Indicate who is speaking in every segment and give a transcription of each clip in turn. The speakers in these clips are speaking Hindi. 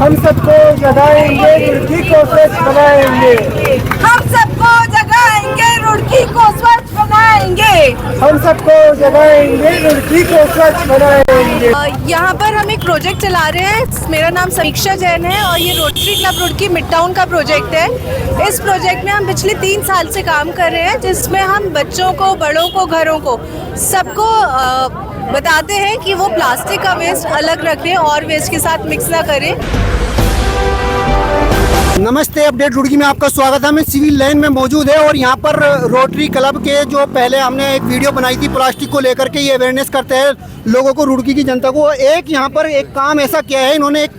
Speaker 1: हम सबको जगाएंगे, रुड़की को स्वच्छ बनाएंगे।
Speaker 2: हम सबको जगाएंगे, रुड़की को स्वच्छ बनाएंगे।
Speaker 1: हम सबको जगाएंगे, रुड़की को स्वच्छ बनाएंगे।
Speaker 2: यहाँ पर हम एक प्रोजेक्ट चला रहे हैं। मेरा नाम समीक्षा जैन है और ये rotary club Roorkee mid town का प्रोजेक्ट है। इस प्रोजेक्ट में हम पिछले 3 साल से काम कर रहे हैं, जिसमें हम बच्चों को, बड़ों को, घरों को, सबको बताते हैं कि वो प्लास्टिक का वेस्ट अलग रखें और वेस्ट के साथ मिक्स ना करें।
Speaker 1: नमस्ते, अपडेट रुड़की में आपका स्वागत है। मैं सिविल लाइन में मौजूद है और यहाँ पर रोटरी क्लब के जो पहले हमने एक वीडियो बनाई थी प्लास्टिक को लेकर के, ये अवेयरनेस करते हैं लोगों को, रुड़की की जनता को। एक यहाँ पर एक काम ऐसा किया है इन्होंने, एक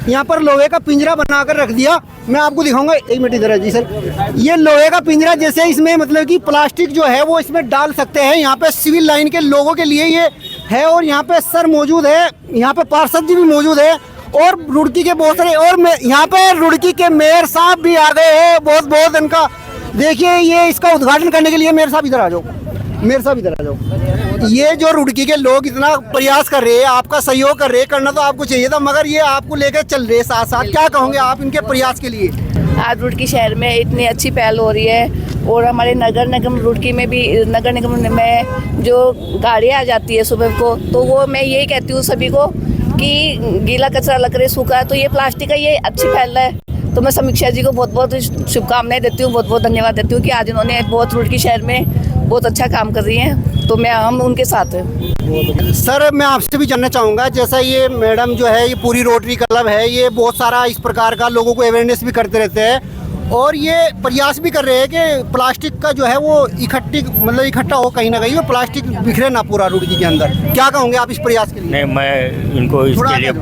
Speaker 1: यहाँ पर लोहे का पिंजरा बनाकर रख दिया। मैं आपको दिखाऊंगा, 1 मिनट इधर है जी सर। ये लोहे का पिंजरा, जैसे इसमें मतलब कि प्लास्टिक जो है वो इसमें डाल सकते हैं। यहाँ पे सिविल लाइन के लोगों के लिए ये है और यहाँ पे सर मौजूद है, यहाँ पे पार्षद जी भी मौजूद है और रुड़की के बहुत सारे, और यहाँ पे रुड़की के मेयर साहब भी आ गए हैं। बहुत बहुत इनका देखिए, ये इसका उद्घाटन करने के लिए मेयर साहब इधर आ जाओ, मेयर साहब इधर आ जाओ। ये जो रुड़की के लोग इतना प्रयास कर रहे हैं, आपका सहयोग कर रहे हैं, करना तो आपको चाहिए था, मगर ये आपको लेकर चल रहे हैं साथ साथ। क्या कहोगे आप इनके प्रयास के लिए?
Speaker 3: आज रुड़की शहर में इतनी अच्छी पहल हो रही है और हमारे नगर निगम रुड़की में भी, नगर निगम में जो गाड़ियाँ आ जाती है सुबह को, तो वो मैं यही कहती हूँ सभी को कि गीला कचरा अलग करे, सूखा, तो ये प्लास्टिक का ये अच्छी पहल है। तो मैं समीक्षा जी को बहुत बहुत शुभकामनाएं देती हूँ, बहुत बहुत धन्यवाद देती हूँ कि आज उन्होंने बहुत रुड़की शहर में बहुत अच्छा काम कर रही हैं, तो हम उनके साथ हैं।
Speaker 1: सर मैं आपसे भी जानना चाहूँगा, जैसा ये मैडम जो है, ये पूरी रोटरी क्लब है, ये बहुत सारा इस प्रकार का लोगों को अवेयरनेस भी करते रहते हैं और ये प्रयास भी कर रहे हैं कि प्लास्टिक का जो है वो इकट्ठा हो कहीं ना कहीं, और प्लास्टिक बिखरे ना पूरा रुड़की के अंदर। क्या कहोगे आप इस प्रयास के लिए?
Speaker 4: नहीं, मैं इनको इसके लिए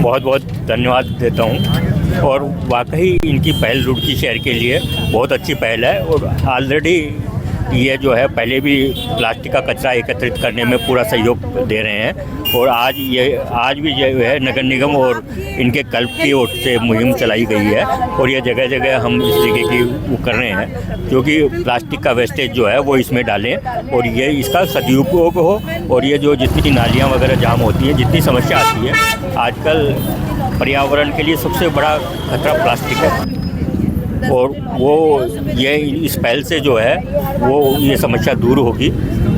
Speaker 4: बहुत बहुत धन्यवाद देता हूँ और वाकई इनकी पहल रुड़की शहर के लिए बहुत अच्छी पहल है। और ऑलरेडी ये जो है पहले भी प्लास्टिक का कचरा एकत्रित करने में पूरा सहयोग दे रहे हैं और आज भी जो है नगर निगम और इनके क्लब की ओर से मुहिम चलाई गई है और ये जगह जगह हम इस तरीके की वो कर रहे हैं, क्योंकि प्लास्टिक का वेस्टेज जो है वो इसमें डालें और ये इसका सदुपयोग हो। और ये जो जितनी नालियाँ वगैरह जाम होती हैं, जितनी समस्या आती है आजकल, पर्यावरण के लिए सबसे बड़ा खतरा प्लास्टिक है और वो ये इस पहल से जो है वो ये समस्या दूर होगी।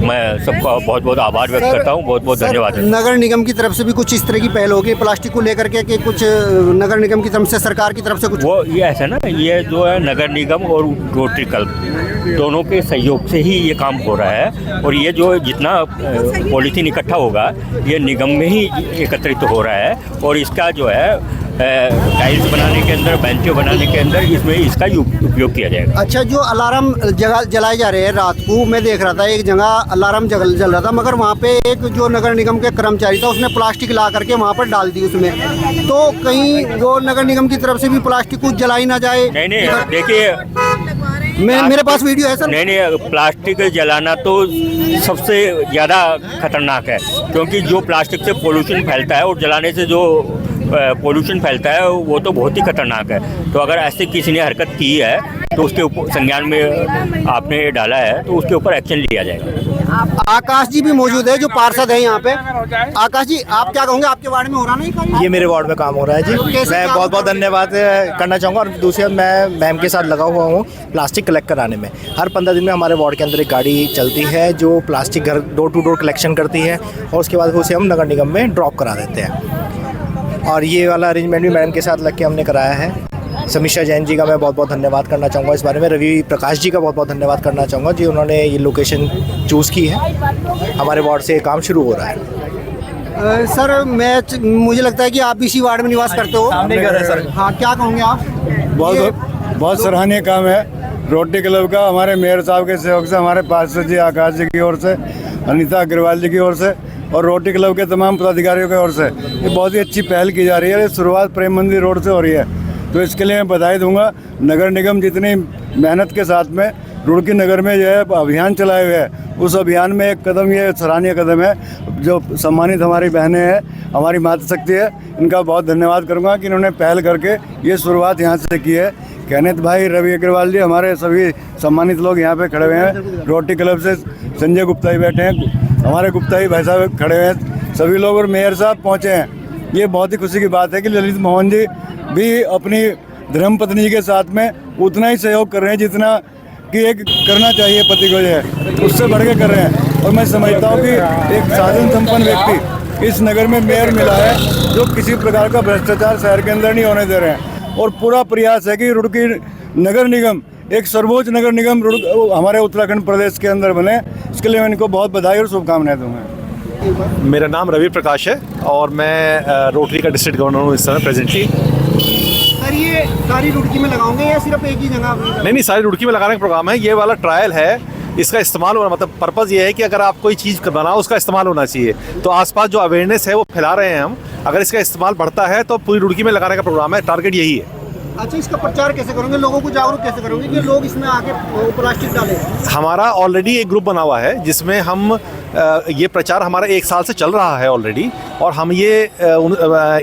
Speaker 4: मैं सबका बहुत बहुत आभार व्यक्त करता हूँ, बहुत बहुत धन्यवाद।
Speaker 1: नगर निगम की तरफ से भी कुछ इस तरह की पहल होगी प्लास्टिक को लेकर के, कि कुछ नगर निगम की तरफ से, सरकार की तरफ से कुछ?
Speaker 4: वो ये ऐसा ना, ये जो है नगर निगम और रोटरी क्लब दोनों के सहयोग से ही ये काम हो रहा है और ये जो जितना पॉलीथीन इकट्ठा होगा ये निगम में ही एकत्रित हो रहा है और इसका जो है टाइल्स बनाने के अंदर, बेंचें बनाने के अंदर इसमें इसका उपयोग किया जाएगा।
Speaker 1: अच्छा, जो अलार्म जलाए जा रहे हैं रात को, मैं देख रहा था एक जगह अलार्म जल रहा था, मगर वहाँ पे एक जो नगर निगम के कर्मचारी था उसने प्लास्टिक ला करके वहाँ पर डाल दी उसमें, तो कहीं वो नगर निगम की तरफ से भी प्लास्टिक को जलाई ना जाए?
Speaker 4: नहीं, देखिए
Speaker 1: मेरे पास वीडियो है सर।
Speaker 4: नहीं, प्लास्टिक जलाना तो सबसे ज़्यादा खतरनाक है, क्योंकि जो प्लास्टिक से पोल्यूशन फैलता है और जलाने से जो पोल्यूशन फैलता है वो तो बहुत ही खतरनाक है। तो अगर ऐसे किसी ने हरकत की है तो उसके ऊपर संज्ञान में आपने डाला है तो उसके ऊपर एक्शन लिया जाएगा।
Speaker 1: आकाश जी भी मौजूद है जो पार्षद है यहाँ पे। आकाश जी, आप क्या कहोगे, आपके वार्ड में हो रहा नहीं?
Speaker 5: ये मेरे वार्ड में काम हो रहा है जी। मैं बहुत बहुत धन्यवाद करना चाहूँगा और दूसरी मैं मैम के साथ लगा हुआ हूँ प्लास्टिक कलेक्ट कराने में। हर 15 दिन में हमारे वार्ड के अंदर एक गाड़ी चलती है जो प्लास्टिक घर डोर टू डोर कलेक्शन करती है और उसके बाद उसे हम नगर निगम में ड्रॉप करा देते हैं। और ये वाला अरेंजमेंट भी मैडम के साथ लग के हमने कराया है। समीक्षा जैन जी का मैं बहुत बहुत धन्यवाद करना चाहूँगा इस बारे में। रवि प्रकाश जी का बहुत बहुत धन्यवाद करना चाहूँगा जी, उन्होंने ये लोकेशन चूज़ की है। हमारे वार्ड से काम शुरू हो रहा है।
Speaker 1: सर मुझे लगता है कि आप इसी वार्ड में निवास करते हो।
Speaker 5: सामने घर है सर।
Speaker 1: हाँ, क्या कहोगे आप?
Speaker 6: बहुत सराहनीय काम है रोटरी क्लब का, हमारे मेयर साहब के सहयोग से, हमारे पार्षद जी आकाश जी की ओर से, अनीता अग्रवाल जी की ओर से और रोटरी क्लब के तमाम पदाधिकारियों की ओर से ये बहुत ही अच्छी पहल की जा रही है। शुरुआत प्रेम मंदिर रोड से हो रही है, तो इसके लिए मैं बधाई दूंगा। नगर निगम जितनी मेहनत के साथ में रुड़की नगर में जो है अभियान चलाए हुए है, उस अभियान में एक कदम ये सराहनीय कदम है। जो सम्मानित हमारी बहनें हैं, हमारी मातृशक्ति है, इनका बहुत धन्यवाद करूँगा कि इन्होंने पहल करके ये शुरुआत यहाँ से की है। कहनेत भाई, रवि अग्रवाल जी, हमारे सभी सम्मानित लोग यहाँ पे खड़े हुए हैं। रोटरी क्लब से संजय गुप्ता जी बैठे हैं, हमारे गुप्ता जी भाई साहब खड़े हुए हैं, सभी लोग, और मेयर साहब पहुँचे हैं। ये बहुत ही खुशी की बात है कि ललित मोहन जी भी अपनी धर्मपत्नी के साथ में उतना ही सहयोग कर रहे हैं जितना कि एक करना चाहिए पति को, जो है उससे बढ़ के कर रहे हैं। और मैं समझता हूँ कि एक साधन संपन्न व्यक्ति इस नगर में मेयर मिला है जो किसी प्रकार का भ्रष्टाचार शहर के अंदर नहीं होने दे रहे हैं। और पूरा प्रयास है कि रुड़की नगर निगम एक सर्वोच्च नगर निगम हमारे उत्तराखंड प्रदेश के अंदर बने। इसके लिए मैं इनको बहुत बधाई और शुभकामनाएं दूंगा।
Speaker 7: मेरा नाम रवि प्रकाश है और मैं रोटरी का डिस्ट्रिक्ट गवर्नर हूँ इस समय प्रेजेंटली।
Speaker 1: सर ये सारी रुड़की में लगाओगे या सिर्फ एक ही जगह?
Speaker 7: नहीं, सारी रुड़की में लगाने का प्रोग्राम है। ये वाला ट्रायल है, इसका इस्तेमाल होना मतलब पर्पज़ ये है कि अगर आप कोई चीज़ बनाओ उसका इस्तेमाल होना चाहिए। तो आसपास जो अवेयरनेस है वो फैला रहे हैं हम। अगर इसका इस्तेमाल बढ़ता है तो पूरी रुड़की में लगाने का प्रोग्राम है, टारगेट यही है।
Speaker 1: अच्छा, इसका प्रचार कैसे करोगे, लोगों को जागरूक कैसे करोगे कि लोग इसमें आके प्लास्टिक डालें?
Speaker 7: हमारा ऑलरेडी एक ग्रुप बना हुआ है जिसमें हम ये प्रचार हमारा 1 साल से चल रहा है ऑलरेडी। और हम ये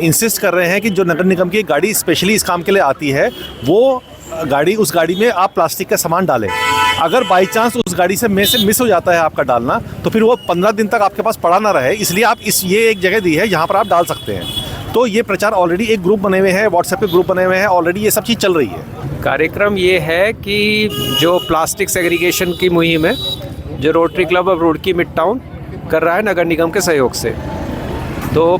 Speaker 7: इंसिस्ट कर रहे हैं कि जो नगर निगम की गाड़ी स्पेशली इस काम के लिए आती है वो गाड़ी, उस गाड़ी में आप प्लास्टिक का सामान डालें। अगर बाई चांस उस गाड़ी से मिस हो जाता है आपका डालना, तो फिर वो 15 दिन तक आपके पास पड़ा ना रहे, इसलिए आप ये एक जगह दी है जहाँ पर आप डाल सकते हैं। तो ये प्रचार ऑलरेडी एक ग्रुप बने हुए हैं, व्हाट्सएप के ग्रुप बने हुए हैं, ऑलरेडी ये सब चीज़ चल रही है।
Speaker 8: कार्यक्रम ये है कि जो प्लास्टिक सेग्रीगेशन की मुहिम है जो rotary club of Roorkee mid town कर रहा है नगर निगम के सहयोग से। तो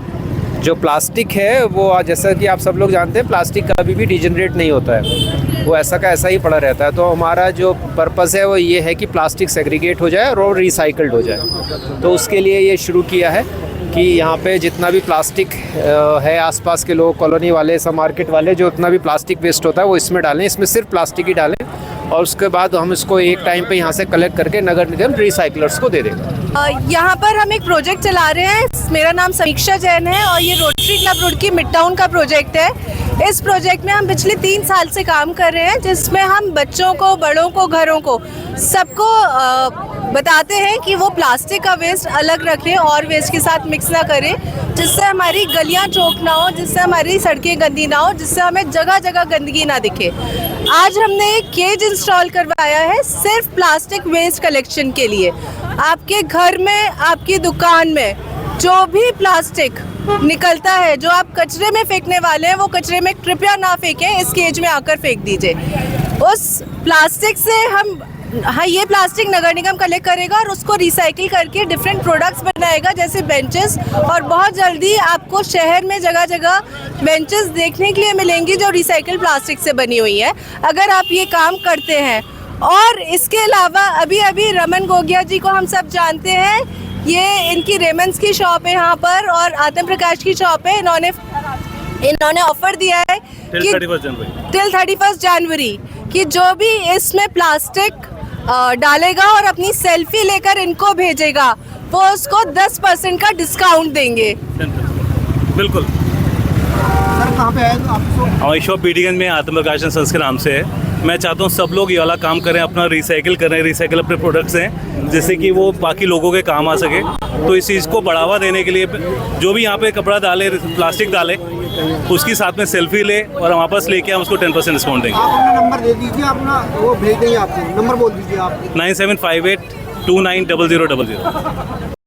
Speaker 8: जो प्लास्टिक है वो जैसा कि आप सब लोग जानते हैं प्लास्टिक कभी भी डिजनरेट नहीं होता है, वो ऐसा का ऐसा ही पड़ा रहता है। तो हमारा जो पर्पस है वो ये है कि प्लास्टिक सेग्रीगेट हो जाए और रिसाइकल्ड हो जाए। तो उसके लिए ये शुरू किया है कि यहाँ पे जितना भी प्लास्टिक है, आसपास के लोग, कॉलोनी वाले, सब मार्केट वाले, जो उतना भी प्लास्टिक वेस्ट होता है वो इसमें डालें, इसमें सिर्फ प्लास्टिक ही डालें। और उसके बाद हम इसको एक टाइम पे यहाँ से कलेक्ट करके नगर निगम रिसाइकलर्स को दे देगा।
Speaker 2: यहाँ पर हम एक प्रोजेक्ट चला रहे हैं। मेरा नाम समीक्षा जैन है और ये rotary club Roorkee mid town का प्रोजेक्ट है। इस प्रोजेक्ट में हम पिछले 3 साल से काम कर रहे हैं, जिसमें हम बच्चों को, बड़ों को, घरों को, सबको बताते हैं कि वो प्लास्टिक का वेस्ट अलग रखें और वेस्ट के साथ मिक्स ना करें, जिससे हमारी गलियां चौक ना हो, जिससे हमारी सड़कें गंदी ना हो, जिससे हमें जगह जगह गंदगी ना दिखे। आज हमने एक केज इंस्टॉल करवाया है सिर्फ प्लास्टिक वेस्ट कलेक्शन के लिए। आपके घर में, आपकी दुकान में जो भी प्लास्टिक निकलता है, जो आप कचरे में फेंकने वाले हैं, वो कचरे में कृपया ना फेंकें, इस केज में आकर फेंक दीजिए। उस प्लास्टिक से ये प्लास्टिक नगर निगम कलेक्ट करेगा और उसको रिसाइकिल करके डिफरेंट प्रोडक्ट्स बनाएगा, जैसे बेंचेस। और बहुत जल्दी आपको शहर में जगह जगह बेंचेस देखने के लिए मिलेंगी जो रिसाइकिल प्लास्टिक से बनी हुई है, अगर आप ये काम करते हैं। और इसके अलावा अभी रमन गोगिया जी को हम सब जानते हैं, ये इनकी रेमंड्स की शॉप है यहाँ पर और आत्म प्रकाश की शॉप है। इन्होंने ऑफर दिया है कि टिल 31 जनवरी कि जो भी इसमें प्लास्टिक डालेगा और अपनी सेल्फी लेकर इनको भेजेगा, वो उसको 10% का डिस्काउंट देंगे।
Speaker 9: बिल्कुल।
Speaker 1: सर कहाँ पे है आपको?
Speaker 9: हमारी शॉप बीडीगंज में आत्म प्रकाशन संस के नाम से है। मैं चाहता हूँ सब लोग ये वाला काम करें, अपना रिसाइकिल करें, रिसाइकिल अपने प्रोडक्ट्स हैं जिससे कि वो बाकी लोगों के काम आ सके। तो इस चीज़ को बढ़ावा देने के लिए जो भी यहाँ पे कपड़ा डाले, प्लास्टिक डाले, उसकी साथ में सेल्फी ले और हम वापस लेके हम उसको 10% डिस्काउंट देंगे।
Speaker 1: आप अपना नंबर दे दीजिए, अपना वो भेज देंगे आपको। नंबर बोल दीजिए आप।
Speaker 9: 9758 290000।